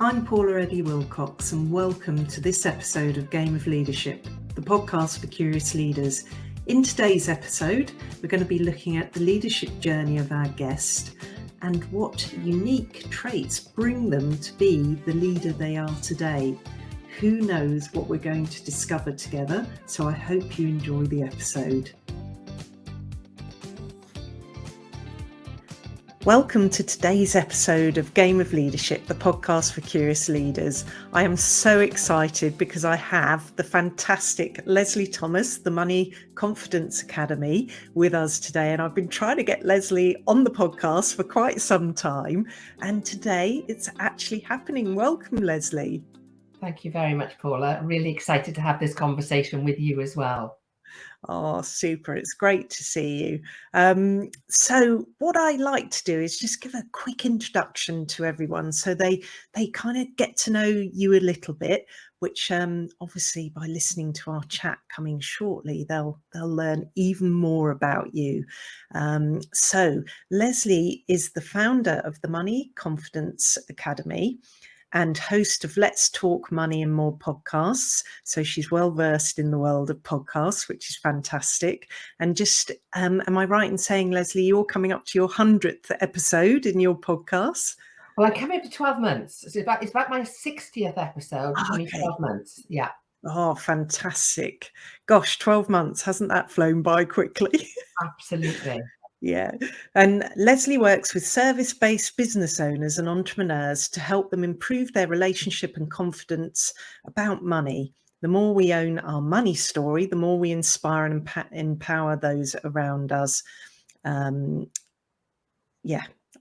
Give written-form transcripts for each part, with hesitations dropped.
I'm Paula Eddy Wilcox, and welcome to this episode of Game of Leadership, the podcast for curious leaders. In today's episode, we're going to be looking at the leadership journey of our guest and what unique traits bring them to be the leader they are today. Who knows what we're going to discover together, so I hope you enjoy the episode. Welcome to today's episode of Game of Leadership, the podcast for curious leaders. I am so excited because I have the fantastic Lesley Thomas, the Money Confidence Academy, with us today. And I've been trying to get Lesley on the podcast for quite some time. And today it's actually happening. Welcome, Lesley. Thank you very much, Paula. Really excited to have this conversation with you as well. Oh, super. It's great to see you. So what I like to do is just give a quick introduction to everyone so they kind of get to know you a little bit, which obviously by listening to our chat coming shortly, they'll learn even more about you. So Lesley is the founder of the Money Confidence Academy and host of Let's Talk Money and More podcasts. So she's well versed in the world of podcasts, which is fantastic. And just, am I right in saying, Lesley, you're coming up to your 100th episode in your podcast? Well, I'm coming up to 12 months. So it's about my 60th episode, only 12 months. Yeah. Oh, fantastic. Gosh, 12 months. Hasn't that flown by quickly? Absolutely. Yeah. And Lesley works with service-based business owners and entrepreneurs to help them improve their relationship and confidence about money. The more we own our money story, the more we inspire and empower those around us. I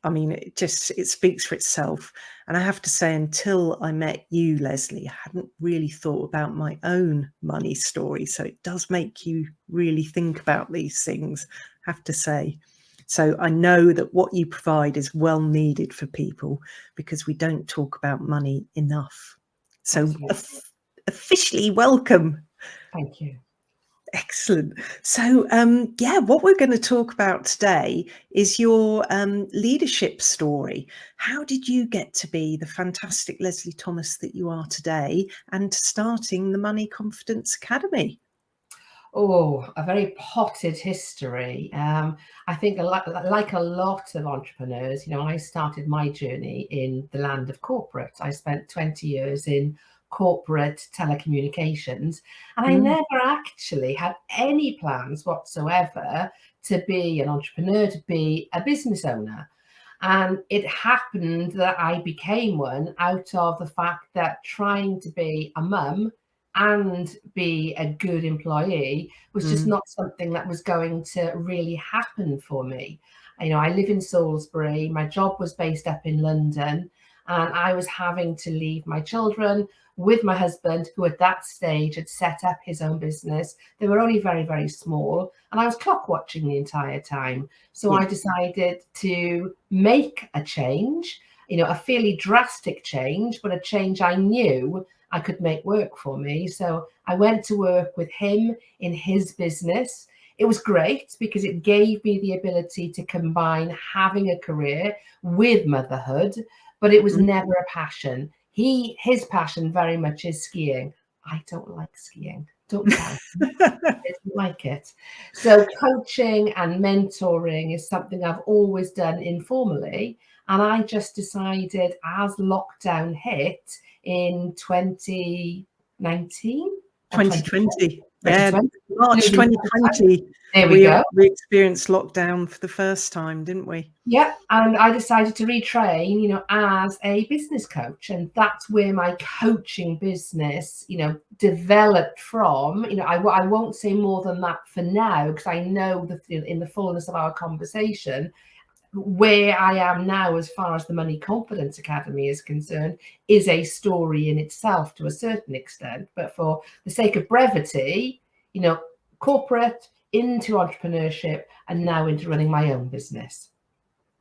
mean, it speaks for itself. And I have to say, until I met you, Lesley, I hadn't really thought about my own money story. So it does make you really think about these things, I have to say. So I know that what you provide is well needed for people because we don't talk about money enough. So officially welcome. Thank you. Excellent. So, what we're going to talk about today is your leadership story. How did you get to be the fantastic Lesley Thomas that you are today and starting the Money Confidence Academy? Oh, a very potted history. I think like a lot of entrepreneurs, I started my journey in the land of corporate. I spent 20 years in corporate telecommunications, and I never actually had any plans whatsoever to be an entrepreneur, to be a business owner. And it happened that I became one out of the fact that trying to be a mum and be a good employee was just not something that was going to really happen for me. I live in Salisbury. My job was based up in London, and I was having to leave my children with my husband, who at that stage had set up his own business. They were only very, very small, and I was clock watching the entire time. So I decided to make a change, a fairly drastic change, but a change I knew I could make work for me. So I went to work with him in his business. It was great because it gave me the ability to combine having a career with motherhood, but it was never a passion. His passion very much is skiing. I don't like skiing. Don't tell me. I don't like it. So coaching and mentoring is something I've always done informally. And I just decided as lockdown hit in 2019? 2020. Yeah, March 2020. There we go. We experienced lockdown for the first time, didn't we? Yeah, and I decided to retrain, as a business coach, and that's where my coaching business, developed from. I won't say more than that for now because I know that in the fullness of our conversation, where I am now as far as the Money Confidence Academy is concerned is a story in itself to a certain extent. But for the sake of brevity, corporate into entrepreneurship and now into running my own business.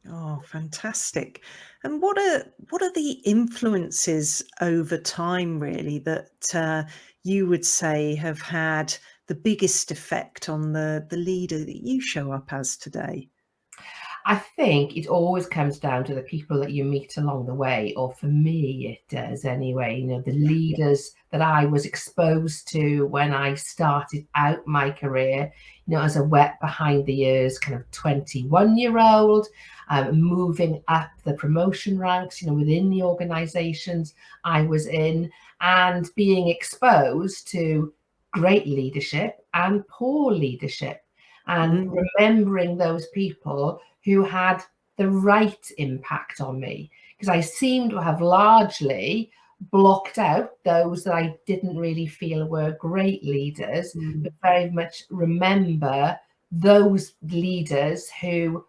Oh, fantastic. And what are the influences over time, really, that you would say have had the biggest effect on the leader that you show up as today? I think it always comes down to the people that you meet along the way, or for me, it does anyway. You know, the leaders that I was exposed to when I started out my career, you know, as a wet behind the ears kind of 21-year-old, moving up the promotion ranks, you know, within the organizations I was in, and being exposed to great leadership and poor leadership, and remembering those people who had the right impact on me, because I seem to have largely blocked out those that I didn't really feel were great leaders, but very much remember those leaders who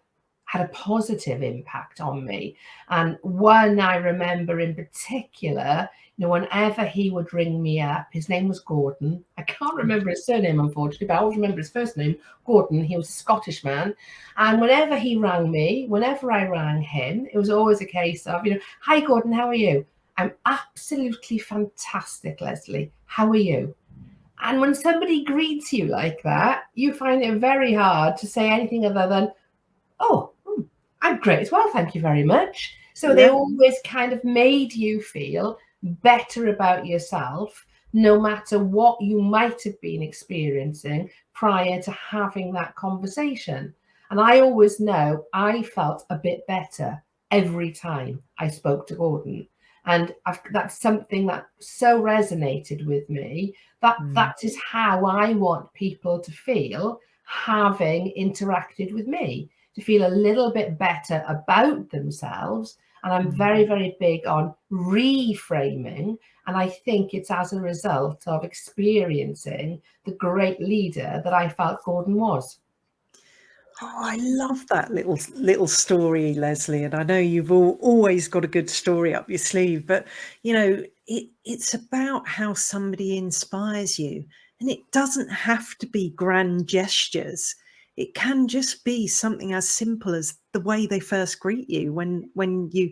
had a positive impact on me. And one I remember in particular, you know, whenever he would ring me up, his name was Gordon. I can't remember his surname, unfortunately, but I always remember his first name, Gordon. He was a Scottish man. And whenever he rang me, whenever I rang him, it was always a case of, you know, hi, Gordon, how are you? I'm absolutely fantastic, Lesley. How are you? And when somebody greets you like that, you find it very hard to say anything other than, oh, I'm great as well, thank you very much. So they always kind of made you feel better about yourself, no matter what you might have been experiencing prior to having that conversation. And I always know I felt a bit better every time I spoke to Gordon. And that's something that so resonated with me, that is how I want people to feel having interacted with me, to feel a little bit better about themselves. And I'm very, very big on reframing. And I think it's as a result of experiencing the great leader that I felt Gordon was. Oh, I love that little story, Lesley. And I know you've always got a good story up your sleeve, but you know, it's about how somebody inspires you. And it doesn't have to be grand gestures. It can just be something as simple as the way they first greet you when you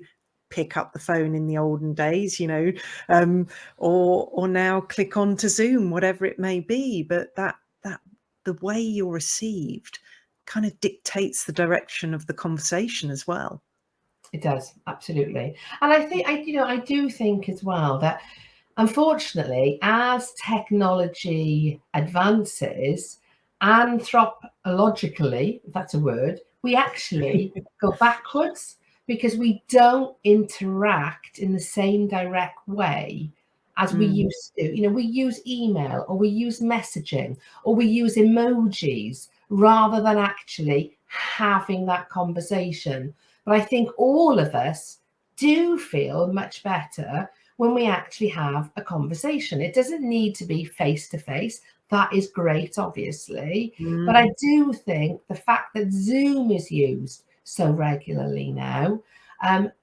pick up the phone in the olden days, you know, or now click on to Zoom, whatever it may be. But that the way you're received kind of dictates the direction of the conversation as well. It does, absolutely. And I think, I do think as well that unfortunately, as technology advances, anthropologically, if that's a word, we actually go backwards, because we don't interact in the same direct way as we used to. You know, we use email, or we use messaging, or we use emojis rather than actually having that conversation. But I think all of us do feel much better when we actually have a conversation. It doesn't need to be face to face. That is great, obviously. But I do think the fact that Zoom is used so regularly now,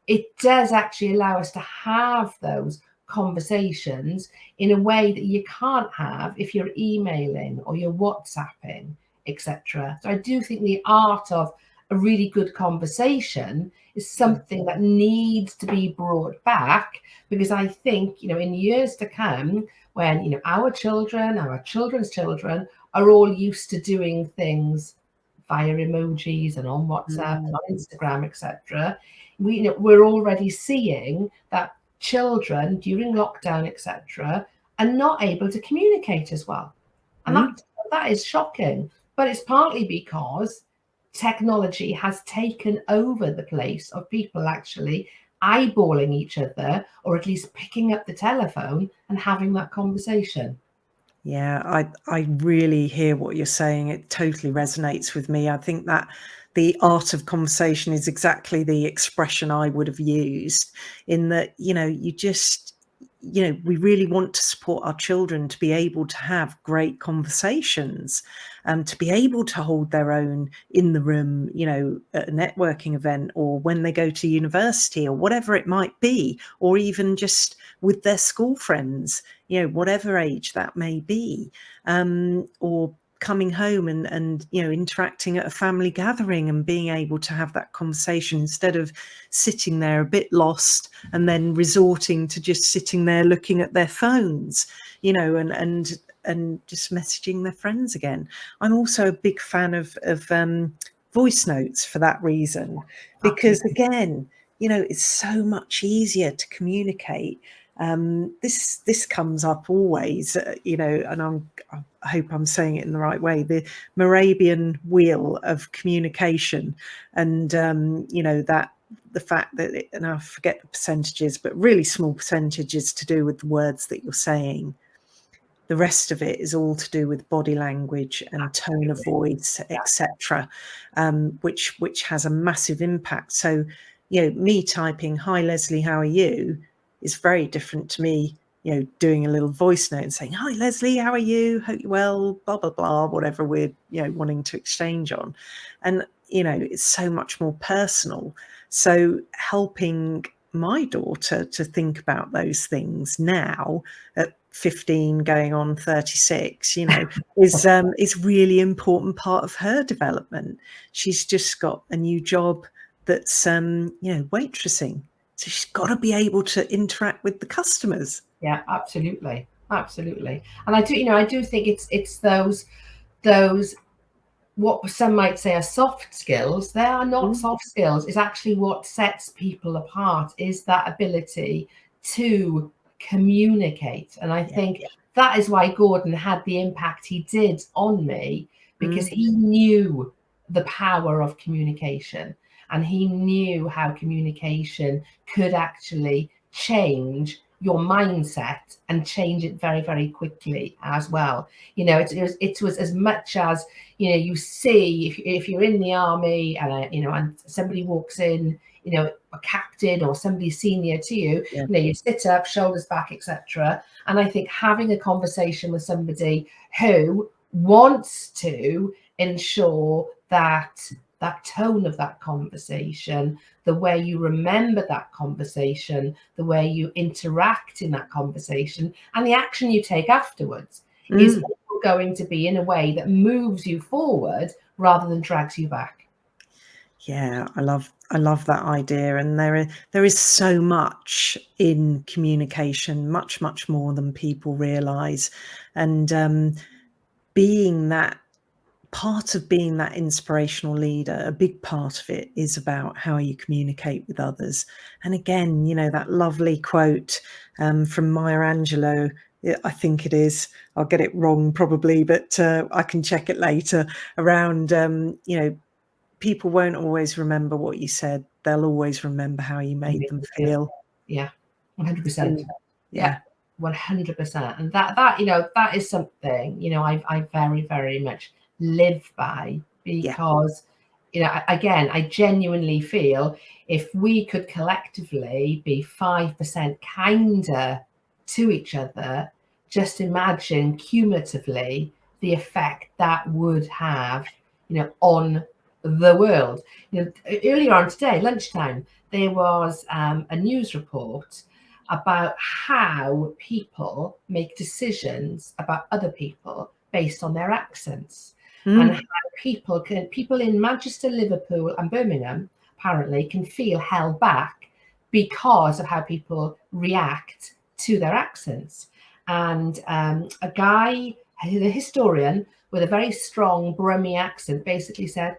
it does actually allow us to have those conversations in a way that you can't have if you're emailing or you're WhatsApping, etc. So I do think the art of a really good conversation is something that needs to be brought back, because I think, you know, in years to come, when, you know, our children, our children's children are all used to doing things via emojis and on WhatsApp and on Instagram, etc., we're already seeing that children during lockdown, etc., are not able to communicate as well. And that is shocking. But it's partly because technology has taken over the place of people actually eyeballing each other, or at least picking up the telephone and having that conversation. Yeah, I really hear what you're saying. It totally resonates with me. I think that the art of conversation is exactly the expression I would have used, in that, you know, we really want to support our children to be able to have great conversations, to be able to hold their own in the room, you know, at a networking event, or when they go to university, or whatever it might be, or even just with their school friends, you know, whatever age that may be, or coming home and you know, interacting at a family gathering and being able to have that conversation, instead of sitting there a bit lost and then resorting to just sitting there looking at their phones, you know, and just messaging their friends again. I'm also a big fan of voice notes for that reason, because again, it's so much easier to communicate. This comes up always, and I hope I'm saying it in the right way, the Morabian wheel of communication, and that the fact that and I forget the percentages, but really small percentages to do with the words that you're saying. The rest of it is all to do with body language and tone of voice, etc., which has a massive impact. So, me typing "Hi Lesley, how are you?" is very different to me, doing a little voice note and saying "Hi Lesley, how are you? Hope you're well." Blah blah blah, whatever we're wanting to exchange on, and it's so much more personal. So helping my daughter to think about those things now at 15 going on 36 is really important part of her development. She's just got a new job that's waitressing, so she's got to be able to interact with the customers. Yeah, absolutely, and I do think it's those what some might say are soft skills. They are not soft skills. It's actually what sets people apart, is that ability to communicate. And I think that is why Gordon had the impact he did on me, because he knew the power of communication, and he knew how communication could actually change your mindset and change it very, very quickly as well. It was as much as, you see, if you're in the army and and somebody walks in, a captain or somebody senior to you, you sit up, shoulders back, etc. And I think having a conversation with somebody who wants to ensure that tone of that conversation, the way you remember that conversation, the way you interact in that conversation, and the action you take afterwards is going to be in a way that moves you forward rather than drags you back. Yeah, I love that idea, and there is so much in communication, much more than people realize, and being that part of being that inspirational leader, a big part of it is about how you communicate with others. And again, that lovely quote from Maya Angelou, I think it is, I'll get it wrong probably, but I can check it later, around people won't always remember what you said, they'll always remember how you made them feel. Yeah, 100%. Yeah, 100%. And that is something I very, very much live by, because again, I genuinely feel if we could collectively be 5% kinder to each other, just imagine cumulatively the effect that would have on the world. Earlier on today, lunchtime, there was a news report about how people make decisions about other people based on their accents, and how people in Manchester, Liverpool and Birmingham apparently can feel held back because of how people react to their accents. And a guy, a historian with a very strong Brummie accent, basically said,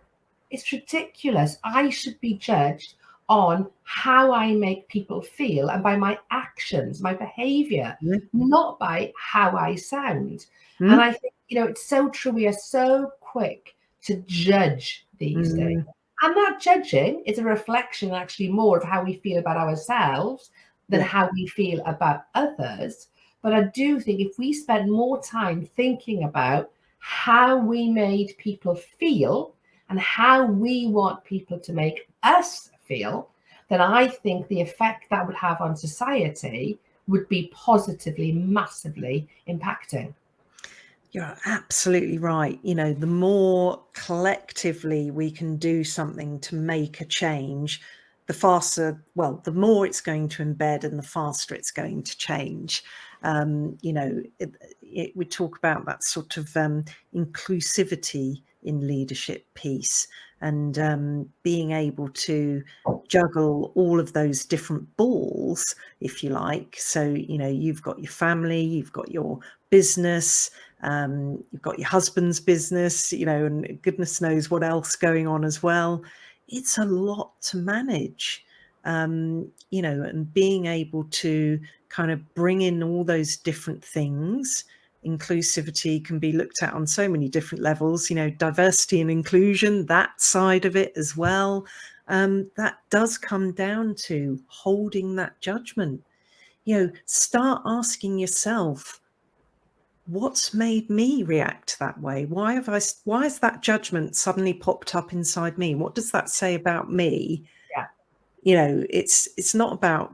"It's ridiculous. I should be judged on how I make people feel and by my actions, my behavior, not by how I sound." And I think, it's so true. We are so quick to judge these days. And that judging is a reflection actually more of how we feel about ourselves than how we feel about others. But I do think if we spend more time thinking about how we made people feel and how we want people to make us feel, then I think the effect that would have on society would be positively, massively impacting. You're absolutely right. The more collectively we can do something to make a change, the more it's going to embed and the faster it's going to change. We talk about that sort of inclusivity in leadership piece, and being able to juggle all of those different balls, if you like. So, you've got your family, you've got your business, You've got your husband's business, you know, and goodness knows what else going on as well. It's a lot to manage, you know, and being able to kind of bring in all those different things. Inclusivity can be looked at on so many different levels, you know, diversity and inclusion, that side of it as well. That does come down to holding that judgment. You know, start asking yourself, what's made me react that way? Why has that judgment suddenly popped up inside me? What does that say about me? Yeah. You know, it's not about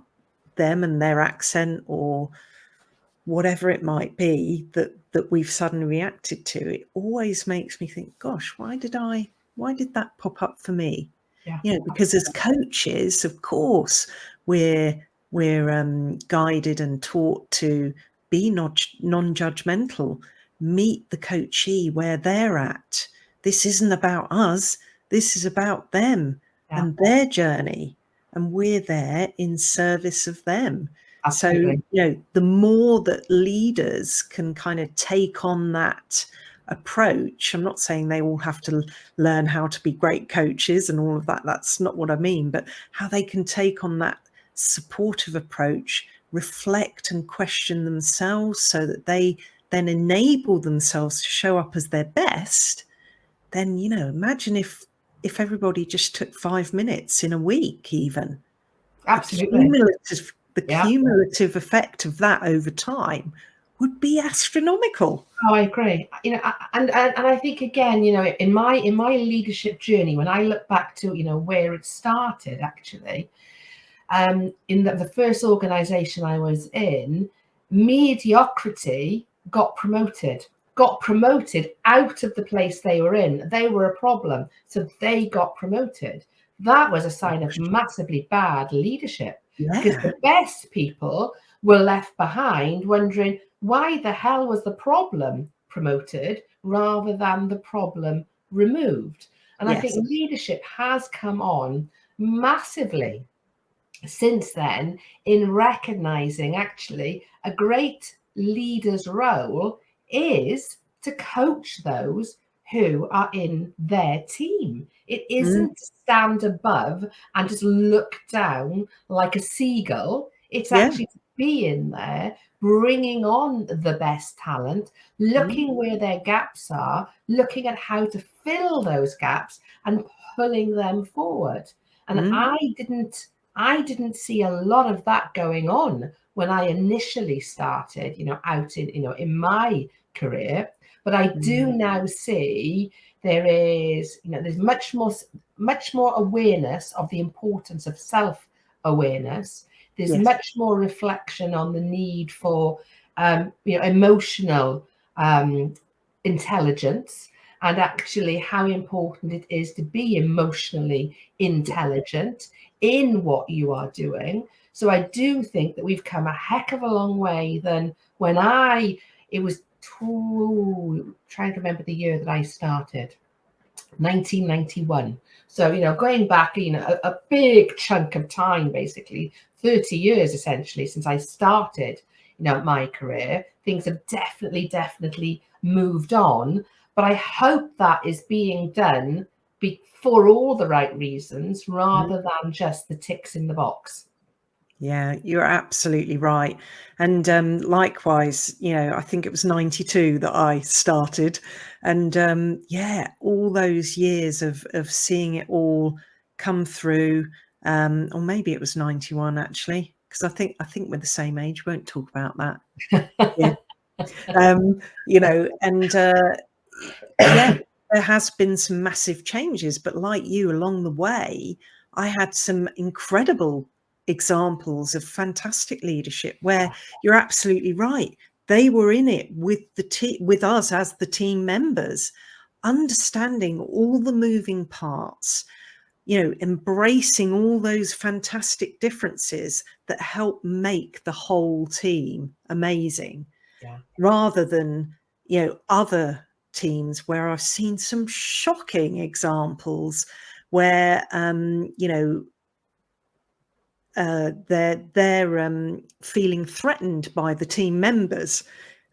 them and their accent or whatever it might be that we've suddenly reacted to. It always makes me think, gosh, why did that pop up for me? Yeah. You know, because as coaches, of course, we're guided and taught to be non-judgmental, meet the coachee where they're at. This isn't about us. This is about them and their journey, and we're there in service of them. Absolutely. So, you know, the more that leaders can kind of take on that approach, I'm not saying they all have to learn how to be great coaches and all of that. That's not what I mean, but how they can take on that supportive approach, reflect and question themselves so that they then enable themselves to show up as their best. Then, you know, imagine if everybody just took 5 minutes in a week, even. Absolutely. The cumulative effect of that over time would be astronomical. Oh, I agree. You know, and I think, again, you know, in my leadership journey, when I look back to, you know, where it started, actually, in the first organization I was in, mediocrity got promoted out of the place they were in. They were a problem, so they got promoted. That was a sign of massively bad leadership, because the best people were left behind wondering, why the hell was the problem promoted rather than the problem removed? And I think leadership has come on massively since then in recognizing, actually, a great leader's role is to coach those who are in their team. It isn't to stand above and just look down like a seagull. It's actually to be in there, bringing on the best talent, looking where their gaps are, looking at how to fill those gaps and pulling them forward. And I didn't see a lot of that going on when I initially started, you know, out in, you know, in my career. But I do now see there is, you know, there's much more awareness of the importance of self-awareness. There's much more reflection on the need for, you know, emotional intelligence, and actually how important it is to be emotionally intelligent in what you are doing. So I do think that we've come a heck of a long way than when it was trying to remember the year that I started, 1991. So, you know, going back, you know, a big chunk of time, basically 30 years essentially since I started, you know, my career. Things have definitely moved on, but I hope that is being done for all the right reasons rather than just the ticks in the box. Yeah, you're absolutely right. And likewise, you know, I think it was 92 that I started. And yeah, all those years of seeing it all come through, or maybe it was 91 actually, because I think we're the same age. Won't talk about that. Yeah. You know, and yeah, there has been some massive changes, but like you, along the way, I had some incredible examples of fantastic leadership where you're absolutely right. They were in it with with us as the team members, understanding all the moving parts, you know, embracing all those fantastic differences that help make the whole team amazing. Yeah. Rather than, you know, other teams where I've seen some shocking examples where, you know, they're feeling threatened by the team members,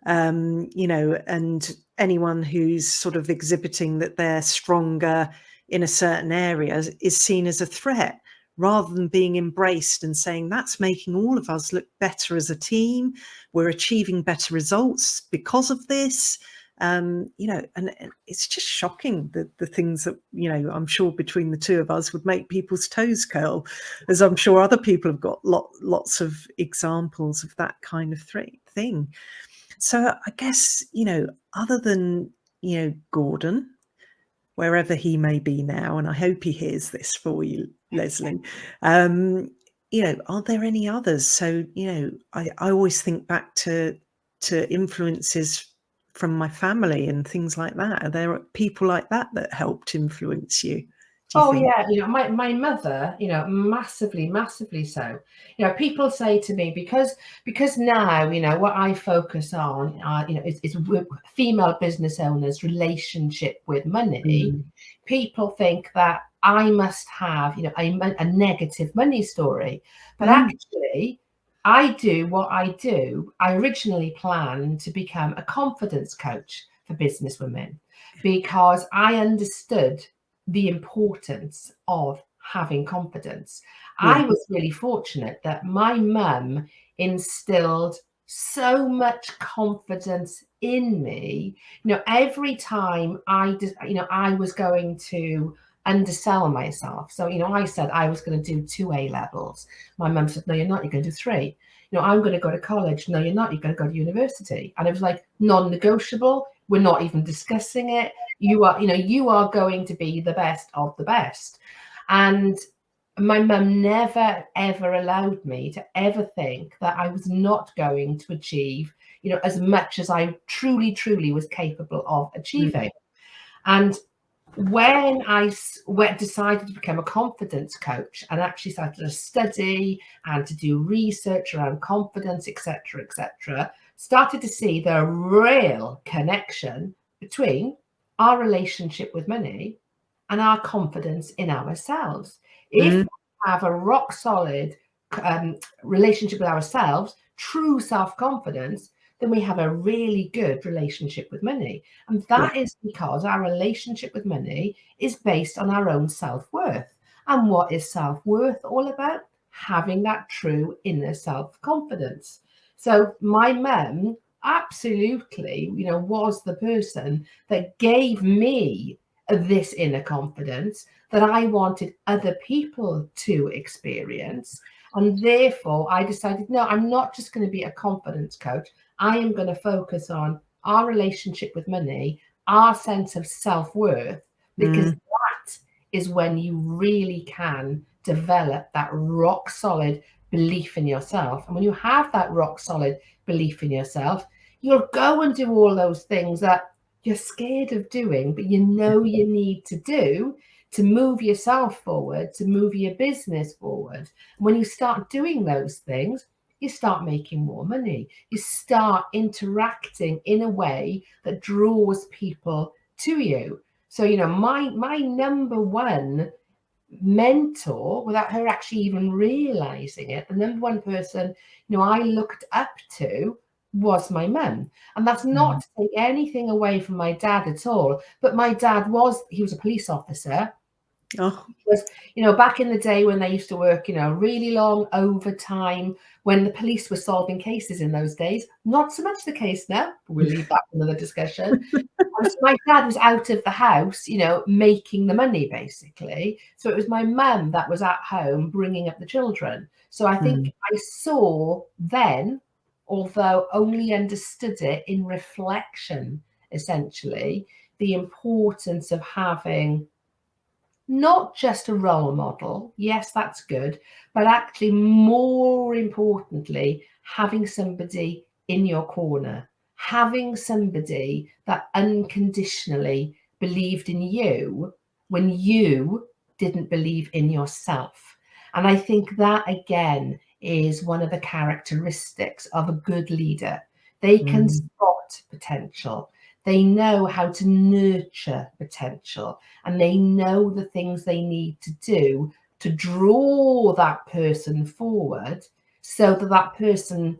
you know, and anyone who's sort of exhibiting that they're stronger in a certain area is seen as a threat, rather than being embraced and saying that's making all of us look better as a team. We're achieving better results because of this. You know, and it's just shocking, the things that, you know, I'm sure between the two of us would make people's toes curl, as I'm sure other people have got lots of examples of that kind of thing. So I guess, you know, other than, you know, Gordon, wherever he may be now, and I hope he hears this for you, Lesley, you know, are there any others? So, you know, I always think back to influences from my family and things like that. Are there people like that that helped influence you, do you Oh think? yeah, you know, my mother, you know, massively so. You know, people say to me, because now, you know, what I focus on, you know, is female business owners' relationship with money. Mm. People think that I must have, you know, a negative money story, but Mm. actually, I do what I do. I originally planned to become a confidence coach for business women because I understood the importance of having confidence. I Yeah. was really fortunate that my mum instilled so much confidence in me. You know, every time you know, I was going to undersell myself. So, you know, I said I was going to do 2 A levels. My mum said, no, you're not, you're going to do 3. You know, I'm going to go to college. No, you're not, you're going to go to university. And it was like non-negotiable. We're not even discussing it. You are, you know, you are going to be the best of the best. And my mum never ever allowed me to ever think that I was not going to achieve, you know, as much as I truly was capable of achieving. And when I decided to become a confidence coach and actually started to study and to do research around confidence, etc., started to see the real connection between our relationship with money and our confidence in ourselves. If Mm. we have a rock solid relationship with ourselves, true self-confidence, then we have a really good relationship with money. And Yeah. that is because our relationship with money is based on our own self-worth. And what is self-worth all about? Having that true inner self-confidence. So my mum absolutely, you know, was the person that gave me this inner confidence that I wanted other people to experience. And therefore, I decided, no, I'm not just going to be a confidence coach. I am going to focus on our relationship with money, our sense of self-worth, because Mm. that is when you really can develop that rock solid belief in yourself. And when you have that rock solid belief in yourself, you'll go and do all those things that you're scared of doing, but you know you need to do to move yourself forward, to move your business forward. When you start doing those things, you start making more money. You start interacting in a way that draws people to you. So, you know, my number one mentor, without her actually even realizing it, the number one person, you know, I looked up to was my mum. And that's not to take anything away from my dad at all. But my dad he was a police officer. Oh. Was, you know, back in the day when they used to work, you know, really long overtime, when the police were solving cases in those days. Not so much the case now. We'll leave that for another discussion. So my dad was out of the house, you know, making the money basically. So it was my mum that was at home bringing up the children. So I think Mm. I saw then, although only understood it in reflection, essentially, the importance of having not just a role model. Yes, that's good, but actually more importantly, having somebody in your corner, having somebody that unconditionally believed in you when you didn't believe in yourself. And I think that again is one of the characteristics of a good leader. They can Mm. spot potential. They know how to nurture potential, and they know the things they need to do to draw that person forward so that that person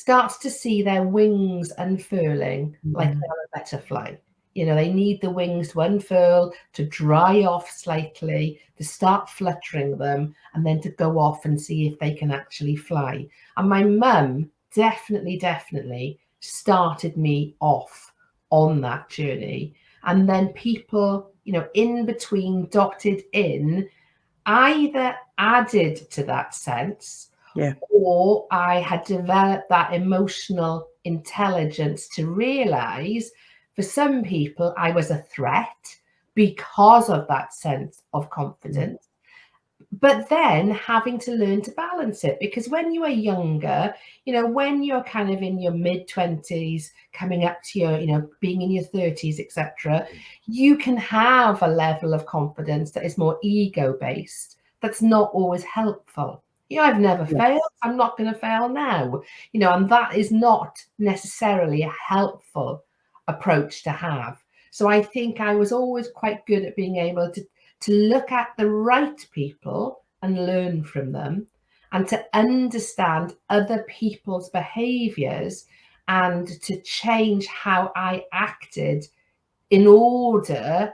starts to see their wings unfurling like Mm. they're a butterfly. You know, they need the wings to unfurl, to dry off slightly, to start fluttering them, and then to go off and see if they can actually fly. And my mum definitely started me off on that journey. And then people, you know, in between dotted in, either added to that sense, Yeah. or I had developed that emotional intelligence to realize for some people I was a threat because of that sense of confidence. But then having to learn to balance it, because when you are younger, you know, when you're kind of in your mid-20s, coming up to your, you know, being in your 30s, etc., you can have a level of confidence that is more ego-based. That's not always helpful. You know, I've never Yes. failed. I'm not going to fail now. You know, and that is not necessarily a helpful approach to have. So I think I was always quite good at being able to look at the right people and learn from them, and to understand other people's behaviors and to change how I acted in order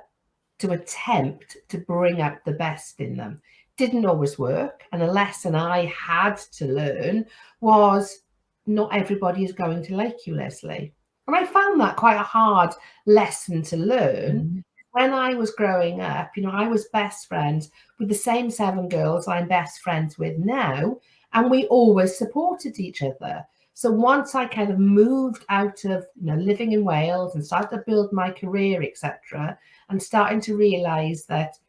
to attempt to bring out the best in them. Didn't always work. And a lesson I had to learn was not everybody is going to like you, Lesley. And I found that quite a hard lesson to learn. Mm. When I was growing up, you know, I was best friends with the same 7 girls I'm best friends with now, and we always supported each other. So once I kind of moved out of, you know, living in Wales and started to build my career, etc., and starting to realize that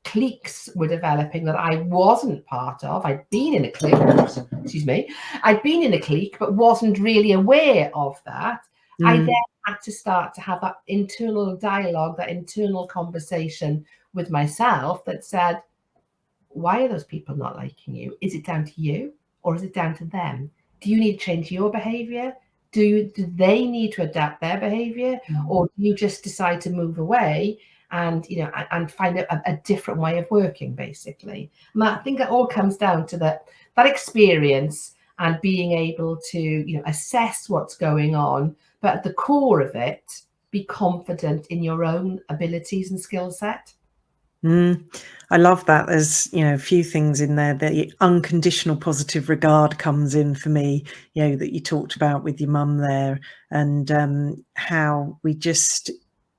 cliques were developing that I wasn't part of. I'd been in a clique, excuse me, I'd been in a clique, but wasn't really aware of that. I then had to start to have that internal dialogue, that internal conversation with myself that said, why are those people not liking you? Is it down to you, or is it down to them? Do you need to change your behavior? Do they need to adapt their behavior, or do you just decide to move away and, you know, and find a different way of working, basically? And I think it all comes down to that experience and being able to, you know, assess what's going on, but at the core of it, be confident in your own abilities and skill set. I love that. There's, you know, a few things in there. The unconditional positive regard comes in for me, you know, that you talked about with your mum there, and how we just,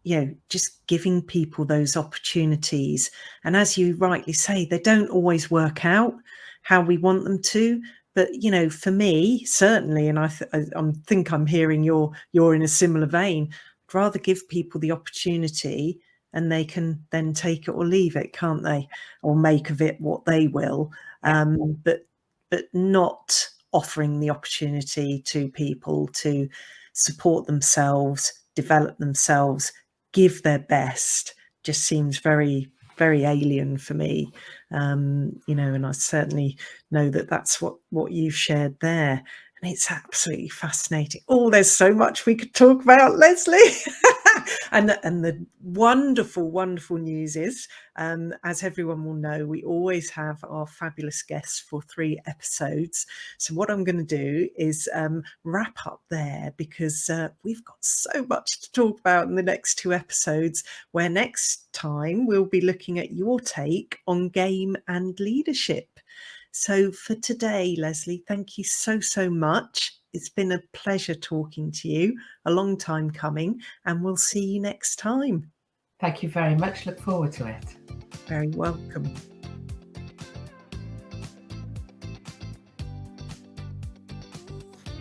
you know, just giving people those opportunities. And as you rightly say, they don't always work out how we want them to. But, you know, for me, certainly, and I think I'm hearing you're in a similar vein. I'd rather give people the opportunity, and they can then take it or leave it, can't they? Or make of it what they will. But not offering the opportunity to people to support themselves, develop themselves, give their best, just seems very, very alien for me. You know, and I certainly know that that's what you've shared there. And it's absolutely fascinating. Oh, there's so much we could talk about, Lesley. And the wonderful news is, as everyone will know, we always have our fabulous guests for 3 episodes. So what I'm going to do is wrap up there, because we've got so much to talk about in the next 2 episodes, where next time we'll be looking at your take on game and leadership. So for today, Lesley, thank you so much. It's been a pleasure talking to you, a long time coming, and we'll see you next time. Thank you very much. Look forward to it. Very welcome.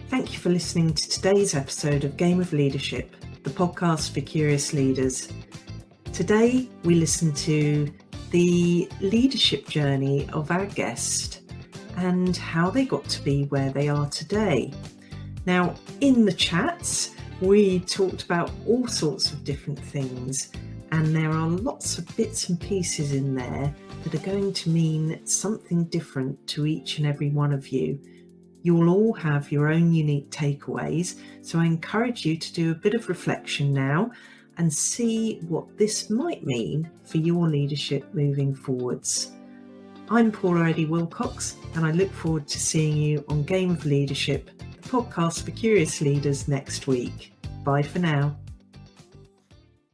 Thank you for listening to today's episode of Game of Leadership, the podcast for curious leaders. Today, we listen to the leadership journey of our guest and how they got to be where they are today. Now, in the chats, we talked about all sorts of different things, and there are lots of bits and pieces in there that are going to mean something different to each and every one of you. You will all have your own unique takeaways, so I encourage you to do a bit of reflection now and see what this might mean for your leadership moving forwards. I'm Paula Eddy Wilcox, and I look forward to seeing you on Game of Leadership, the podcast for curious leaders next week. Bye for now.